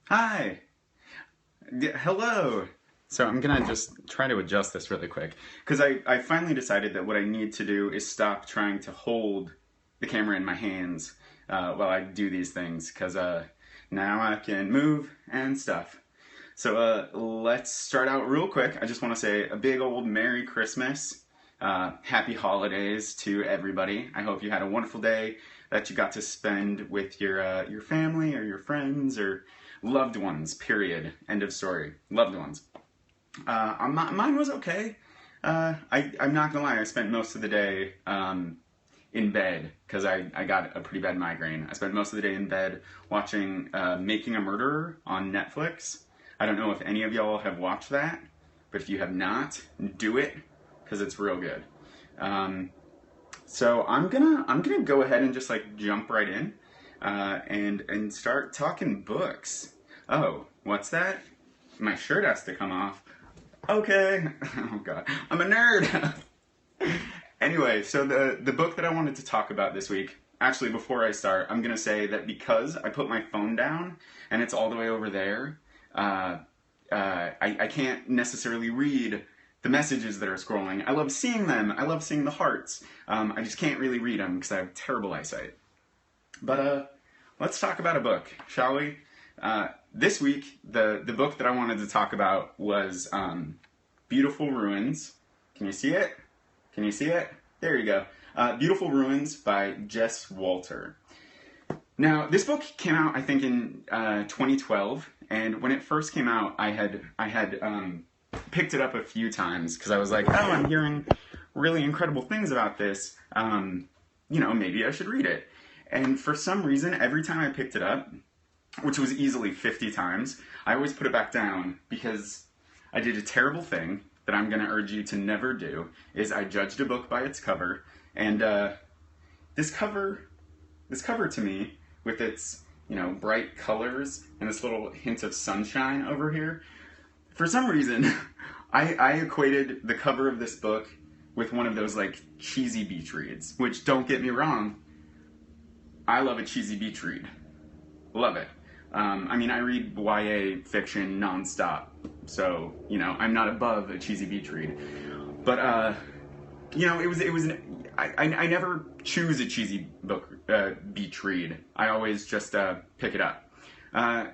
Hi. Hello. So I'm gonna just try to adjust this really quick because I finally decided that what I need to do is stop trying to hold the camera in my hands while I do these things because now I can move and stuff. So let's start out real quick. I just want to say a big old Merry Christmas, Happy Holidays to everybody. I hope you had a wonderful day that you got to spend with your family or your friends or loved ones. Period. End of story. Loved ones. Mine was okay. I'm not gonna lie. I spent most of the day in bed because I got a pretty bad migraine. I spent most of the day in bed watching Making a Murderer on Netflix. I don't know if any of y'all have watched that, but if you have not, do it because it's real good. So I'm gonna go ahead and just like jump right in and start talking books. Oh, what's that? My shirt has to come off. Okay. Oh god, I'm a nerd. Anyway, so the book that I wanted to talk about this week, actually before I start, I'm gonna say that because I put my phone down and it's all the way over there, I can't necessarily read the messages that are scrolling. I love seeing them. I love seeing the hearts. I just can't really read them because I have terrible eyesight. But let's talk about a book, shall we? This week, the book that I wanted to talk about was Beautiful Ruins. Can you see it? Can you see it? There you go. Beautiful Ruins by Jess Walter. Now, this book came out, I think, in 2012, and when it first came out, I had picked it up a few times because I was like, oh, I'm hearing really incredible things about this. Maybe I should read it. And for some reason, every time I picked it up, which was easily 50 times, I always put it back down because I did a terrible thing that I'm going to urge you to never do, is I judged a book by its cover, and this cover to me, with its, bright colors and this little hint of sunshine over here, for some reason, I equated the cover of this book with one of those, like, cheesy beach reads, which, don't get me wrong, I love a cheesy beach read. Love it. I read YA fiction nonstop, so, I'm not above a cheesy beach read. But, I never choose a cheesy book, beach read. I always just, pick it up. I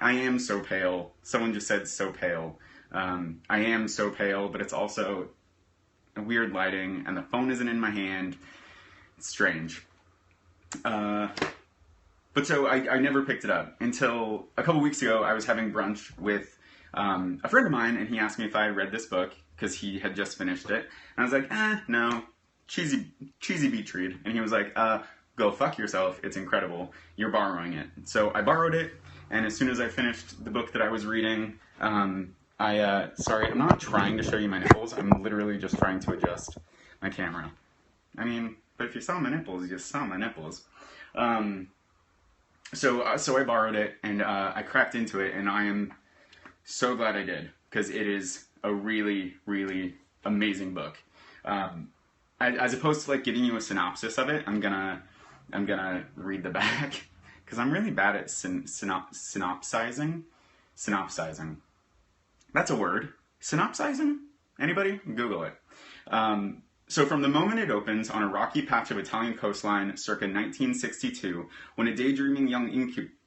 am so pale. Someone just said so pale. I am so pale, but it's also a weird lighting, and the phone isn't in my hand. It's strange. But so I never picked it up until a couple weeks ago. I was having brunch with a friend of mine, and he asked me if I had read this book because he had just finished it. And I was like, no, cheesy beach read. And he was like, go fuck yourself. It's incredible. You're borrowing it. So I borrowed it, and as soon as I finished the book that I was reading, sorry, I'm not trying to show you my nipples. I'm literally just trying to adjust my camera. But if you saw my nipples, you saw my nipples. So I borrowed it, and I cracked into it, and I am so glad I did, because it is a really, really amazing book. As opposed to like giving you a synopsis of it, I'm gonna read the back, because I'm really bad at synopsizing. Synopsizing. That's a word. Synopsizing? Anybody? Google it. So from the moment it opens on a rocky patch of Italian coastline circa 1962, when a daydreaming young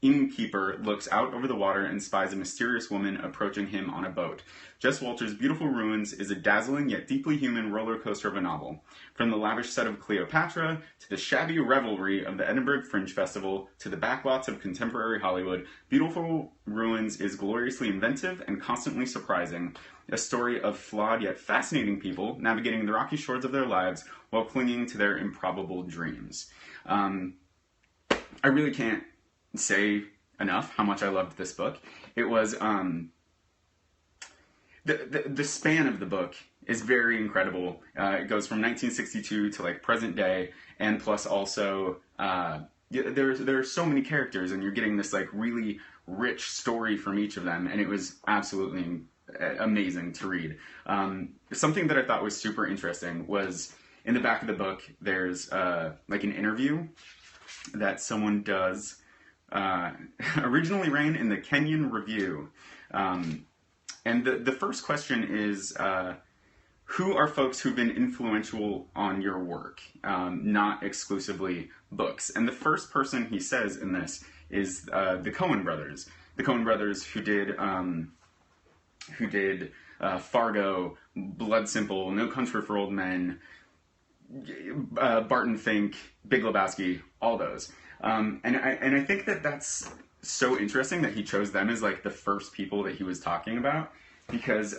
innkeeper looks out over the water and spies a mysterious woman approaching him on a boat, Jess Walter's Beautiful Ruins is a dazzling yet deeply human roller coaster of a novel. From the lavish set of Cleopatra, to the shabby revelry of the Edinburgh Fringe Festival, to the backlots of contemporary Hollywood, Beautiful Ruins is gloriously inventive and constantly surprising. A story of flawed yet fascinating people navigating the rocky shores of their lives while clinging to their improbable dreams. I really can't say enough how much I loved this book. It was the span of the book is very incredible. It goes from 1962 to like present day, and plus also there are so many characters, and you're getting this like really rich story from each of them, and it was absolutely amazing to read. Something that I thought was super interesting was in the back of the book, there's like an interview that someone does uh, originally ran in the Kenyan Review. And the first question is, who are folks who've been influential on your work, not exclusively books? And the first person he says in this is the Coen brothers. The Coen brothers who did Fargo, Blood Simple, No Country for Old Men, Barton Fink, Big Lebowski, all those. And I think that that's so interesting that he chose them as like the first people that he was talking about, because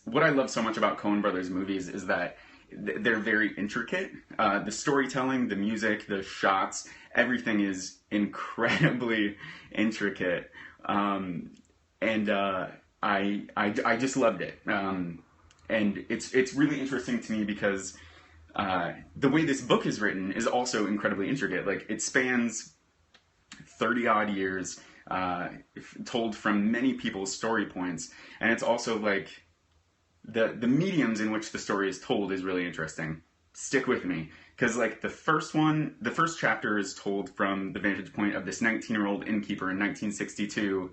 what I love so much about Coen Brothers movies is that they're very intricate. The storytelling, the music, the shots, everything is incredibly intricate. And I just loved it. And it's really interesting to me because the way this book is written is also incredibly intricate. Like, it spans 30 odd years, told from many people's story points, and it's also like the mediums in which the story is told is really interesting. Stick with me, because like the first chapter is told from the vantage point of this 19-year-old innkeeper in 1962,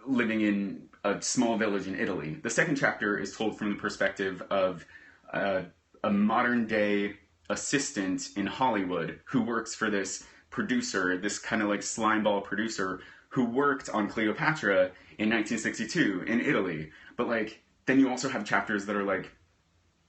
living in a small village in Italy. The second chapter is told from the perspective of a modern day assistant in Hollywood who works for this producer, this kind of like slimeball producer who worked on Cleopatra in 1962 in Italy. But like, then you also have chapters that are like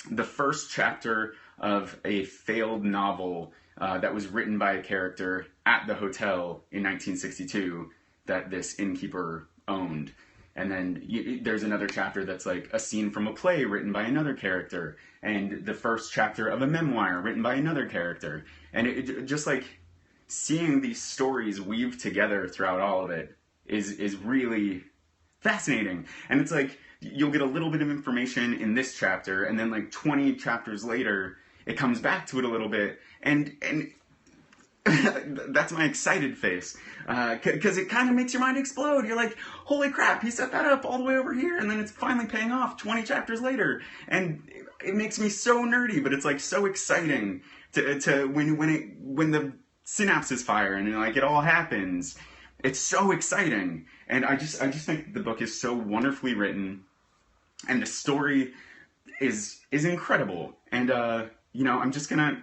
the first chapter of a failed novel that was written by a character at the hotel in 1962 that this innkeeper owned. And then there's another chapter that's like a scene from a play written by another character, and the first chapter of a memoir written by another character. And it just like seeing these stories weave together throughout all of it is really fascinating. And it's like you'll get a little bit of information in this chapter, and then like 20 chapters later, it comes back to it a little bit, and that's my excited face, because it kind of makes your mind explode. You're like, holy crap, he set that up all the way over here, and then it's finally paying off 20 chapters later, and it makes me so nerdy, but it's like so exciting to when the synapses fire and like it all happens. It's so exciting, and I just think the book is so wonderfully written, and the story is incredible. And I'm just gonna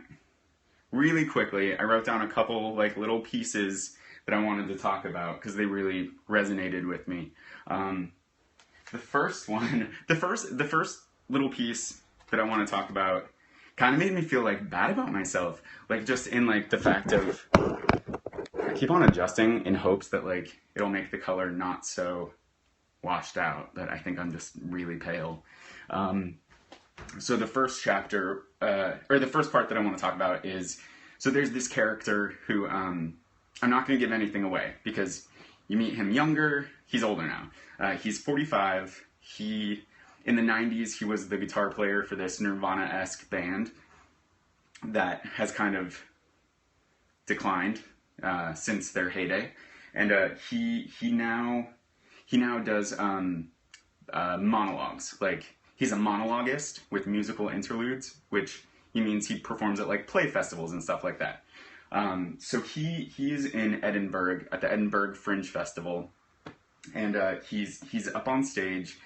really quickly, I wrote down a couple like little pieces that I wanted to talk about because they really resonated with me. The first little piece that I want to talk about kind of made me feel like bad about myself, like just in like the fact of I keep on adjusting in hopes that like it'll make the color not so washed out that I think I'm just really pale. So the first chapter, or the first part that I want to talk about is, so there's this character who, I'm not going to give anything away, because you meet him younger, he's older now. He's 45, in the 90s, he was the guitar player for this Nirvana-esque band that has kind of declined since their heyday. And he now does monologues, like, he's a monologuist with musical interludes, which he means he performs at like play festivals and stuff like that. So he's in Edinburgh at the Edinburgh Fringe Festival, and he's up on stage,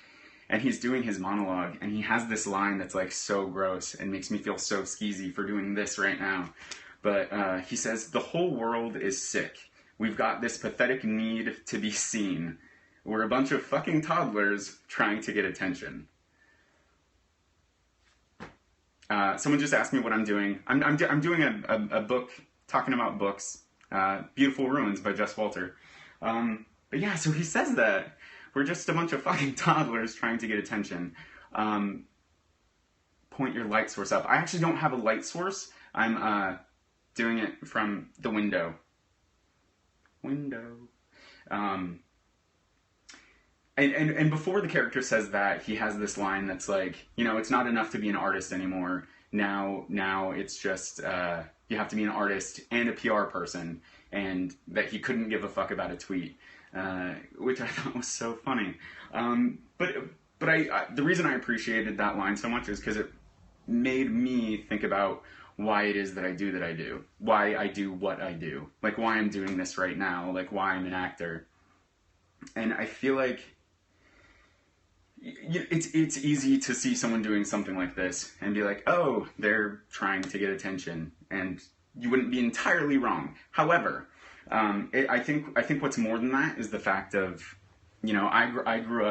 and he's doing his monologue, and he has this line that's like so gross and makes me feel so skeezy for doing this right now. But he says, "The whole world is sick. We've got this pathetic need to be seen. We're a bunch of fucking toddlers trying to get attention." Someone just asked me what I'm doing. I'm doing a book talking about books, Beautiful Ruins by Jess Walter. But yeah, so he says that we're just a bunch of fucking toddlers trying to get attention. Point your light source up. I actually don't have a light source. I'm doing it from the window. And before the character says that, he has this line that's like, it's not enough to be an artist anymore. Now it's just, you have to be an artist and a PR person, and that he couldn't give a fuck about a tweet, which I thought was so funny. But the reason I appreciated that line so much is because it made me think about why it is that I do, why I do what I do, like why I'm doing this right now, like why I'm an actor. And I feel like it's easy to see someone doing something like this and be like, oh, they're trying to get attention, and you wouldn't be entirely wrong. However, I think what's more than that is the fact of, I grew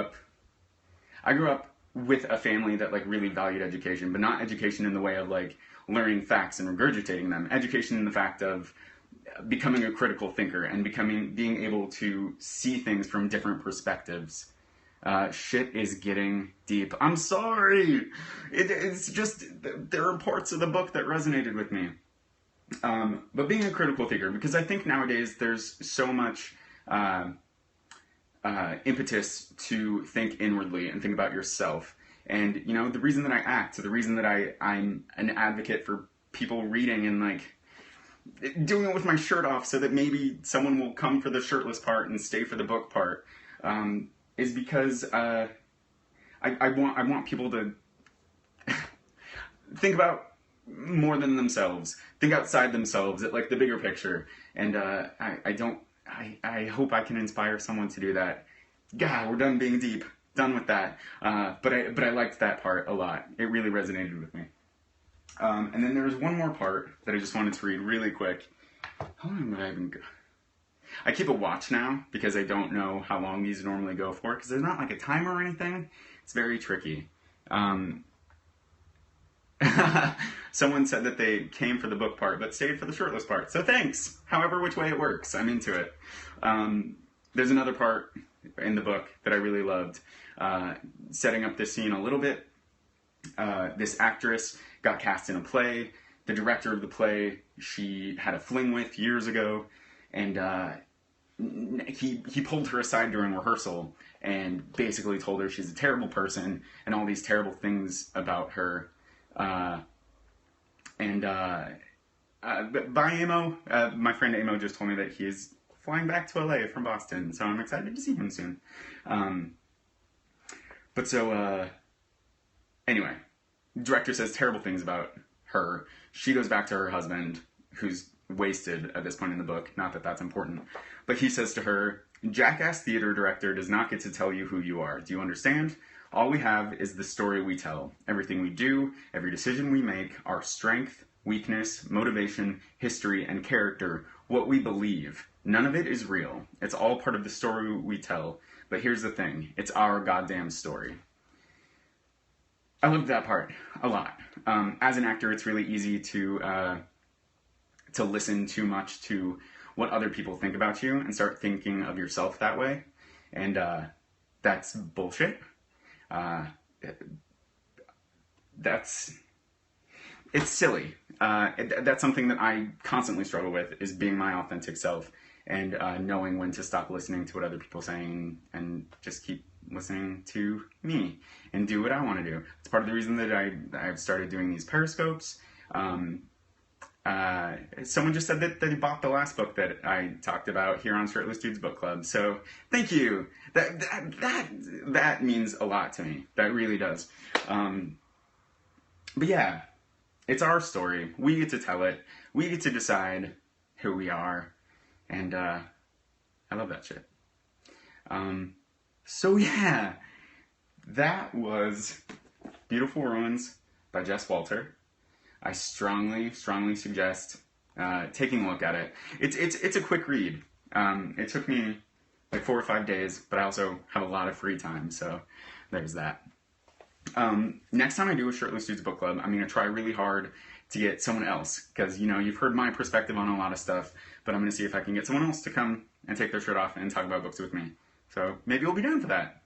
up with a family that like really valued education, but not education in the way of like learning facts and regurgitating them. Education in the fact of becoming a critical thinker and being able to see things from different perspectives. Shit is getting deep. I'm sorry. It's just, there are parts of the book that resonated with me. But being a critical thinker, because I think nowadays there's so much impetus to think inwardly and think about yourself. And, the reason that I act, the reason that I'm an advocate for people reading and like doing it with my shirt off so that maybe someone will come for the shirtless part and stay for the book part, is because I want people to think about more than themselves, think outside themselves at like the bigger picture. And I hope I can inspire someone to do that. God, we're done being deep, done with that. But I liked that part a lot. It really resonated with me. And then there's one more part that I just wanted to read really quick. How long would I even go? I keep a watch now because I don't know how long these normally go for, because there's not like a timer or anything. It's very tricky. Someone said that they came for the book part but stayed for the shirtless part. So thanks. However which way it works, I'm into it. There's another part in the book that I really loved, setting up this scene a little bit. This actress got cast in a play. The director of the play she had a fling with years ago, and he pulled her aside during rehearsal and basically told her she's a terrible person and all these terrible things about her. Bye, Amo. My friend Amo just told me that he's flying back to LA from Boston, so I'm excited to see him soon. Anyway, director says terrible things about her. She goes back to her husband, who's wasted at this point in the book. Not that that's important. But he says to her, "Jackass theater director does not get to tell you who you are. Do you understand? All we have is the story we tell. Everything we do, every decision we make, our strength, weakness, motivation, history, and character, what we believe. None of it is real. It's all part of the story we tell. But here's the thing. It's our goddamn story." I loved that part a lot. As an actor, it's really easy to listen too much to what other people think about you and start thinking of yourself that way. And that's bullshit. It's silly. That's something that I constantly struggle with, is being my authentic self and knowing when to stop listening to what other people are saying and just keep listening to me and do what I want to do. It's part of the reason that I've started doing these periscopes. Someone just said that they bought the last book that I talked about here on Shirtless Dudes Book Club. So thank you. That means a lot to me. That really does. But yeah, it's our story. We get to tell it. We get to decide who we are. And I love that shit. So yeah, that was Beautiful Ruins by Jess Walter. I strongly suggest taking a look at it. It's a quick read. It took me like 4 or 5 days, but I also have a lot of free time, so there's that. Next time I do a Shirtless Dudes Book Club, I'm going to try really hard to get someone else, because, you've heard my perspective on a lot of stuff, but I'm going to see if I can get someone else to come and take their shirt off and talk about books with me. So maybe we'll be down for that.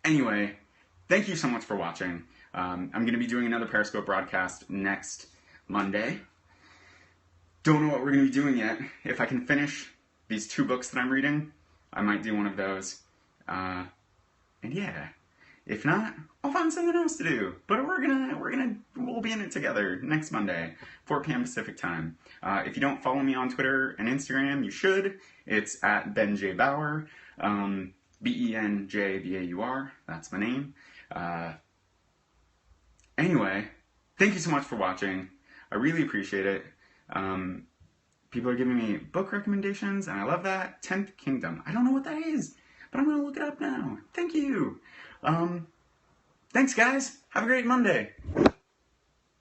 Anyway, thank you so much for watching. I'm going to be doing another Periscope broadcast next Monday. Don't know what we're going to be doing yet. If I can finish these 2 books that I'm reading, I might do one of those. And yeah, if not, I'll find something else to do. But we'll be in it together next Monday, 4 p.m. Pacific time. If you don't follow me on Twitter and Instagram, you should. It's at Ben J. Bauer, BenJBaur. That's my name. Anyway, thank you so much for watching. I really appreciate it. People are giving me book recommendations, and I love that. 10th Kingdom. I don't know what that is, but I'm going to look it up now. Thank you. Thanks, guys. Have a great Monday.